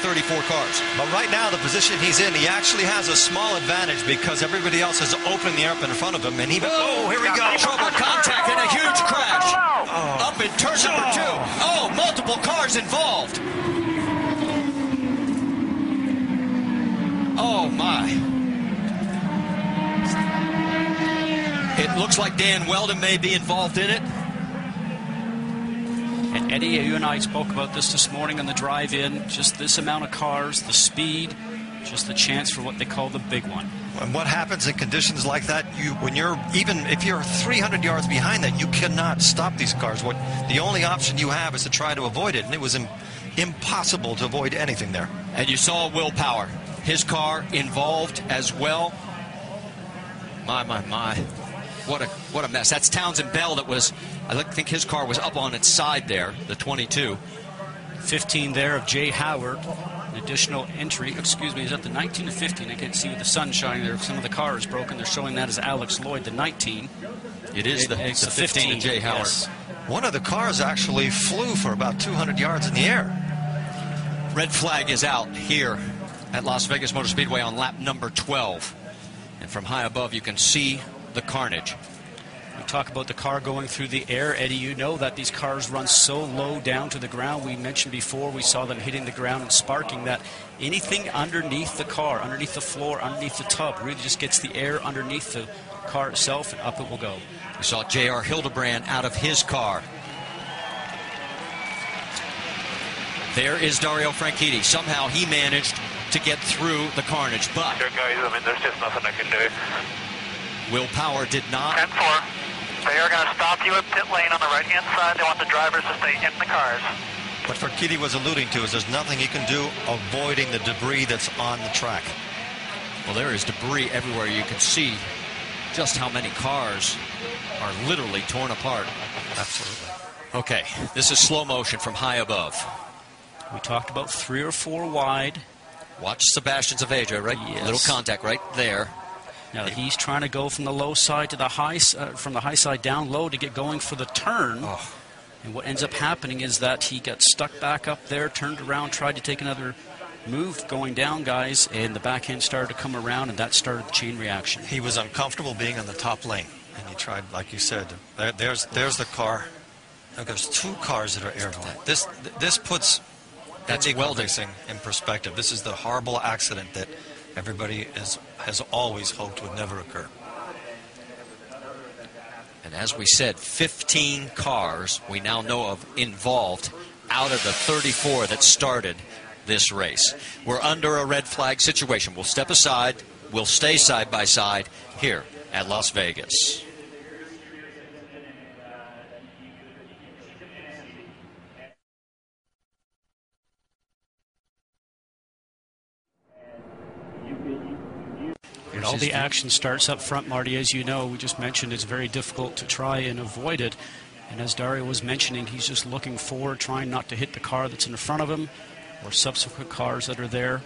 34 cars. But right now, the position he's in, he actually has a small advantage because everybody else is opening the air up in front of him. And oh, here we go. Trouble, contact, and a huge crash. Oh. Up in turn number 2. Oh, multiple cars involved. Oh, my. It looks like Dan Wheldon may be involved in it. And Eddie, you and I spoke about this morning on the drive-in. Just this amount of cars, the speed, just the chance for what they call the big one. And what happens in conditions like that, even if you're 300 yards behind that, you cannot stop these cars. The only option you have is to try to avoid it, and it was impossible to avoid anything there. And you saw Willpower. His car involved as well. My. What a mess. That's Townsend Bell that was, I think his car was up on its side there, the 22. 15 there of Jay Howard. An additional entry, excuse me, is that the 19 to 15? I can't see with the sun shining there. Some of the car is broken. They're showing that as Alex Lloyd, the 19. It is the 15 of Jay Howard. Yes. One of the cars actually flew for about 200 yards in the air. Red flag is out here at Las Vegas Motor Speedway on lap number 12. And from high above, you can see the carnage. We talk about the car going through the air. Eddie, you know that these cars run so low down to the ground. We mentioned before we saw them hitting the ground and sparking, that anything underneath the car, underneath the floor, underneath the tub, really just gets the air underneath the car itself, and up it will go. We saw J.R. Hildebrand out of his car. There is Dario Franchitti. Somehow he managed to get through the carnage, but There, guys, I mean, there's just nothing I can do. Willpower did not. 10-4. They are going to stop you at pit lane on the right-hand side. They want the drivers to stay in the cars. What Franchitti was alluding to is there's nothing he can do avoiding the debris that's on the track. Well, there is debris everywhere. You can see just how many cars are literally torn apart. Absolutely. Okay, this is slow motion from high above. We talked about 3 or 4 wide. Watch Sebastian Zaveja, right? Yes. Little contact right there. Now he's trying to go from the low side to the high, from the high side down low to get going for the turn. Oh. And what ends up happening is that he got stuck back up there, turned around, tried to take another move going down, guys, and the back end started to come around, and that started the chain reaction. He was uncomfortable being on the top lane, and he tried, like you said, there's the car. Now, there's 2 cars that are airborne. This puts Wheldon racing in perspective. This is the horrible accident that everybody has always hoped would never occur. And as we said, 15 cars we now know of involved out of the 34 that started this race. We're under a red flag situation. We'll step aside. We'll stay side by side here at Las Vegas. And all the action starts up front, Marty. As you know, we just mentioned it's very difficult to try and avoid it. And as Dario was mentioning, he's just looking forward, trying not to hit the car that's in front of him or subsequent cars that are there.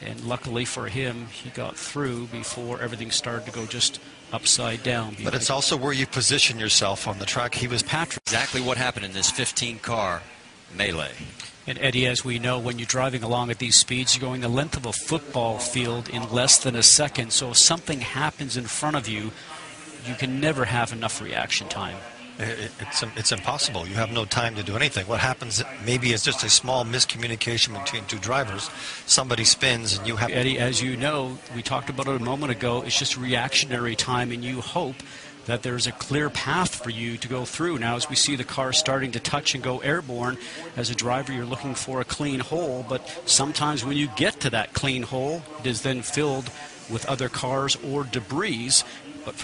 And luckily for him, he got through before everything started to go just upside down. But it's also where you position yourself on the track. He was Patrick. Exactly what happened in this 15-car melee. And Eddie, as we know, when you're driving along at these speeds, you're going the length of a football field in less than a second. So if something happens in front of you, you can never have enough reaction time. It's impossible. You have no time to do anything. What happens maybe is just a small miscommunication between 2 drivers. Somebody spins and you have... Eddie, as you know, we talked about it a moment ago, it's just reactionary time, and you hope that there's a clear path for you to go through. Now, as we see the car starting to touch and go airborne, as a driver, you're looking for a clean hole, but sometimes when you get to that clean hole, it is then filled with other cars or debris. But for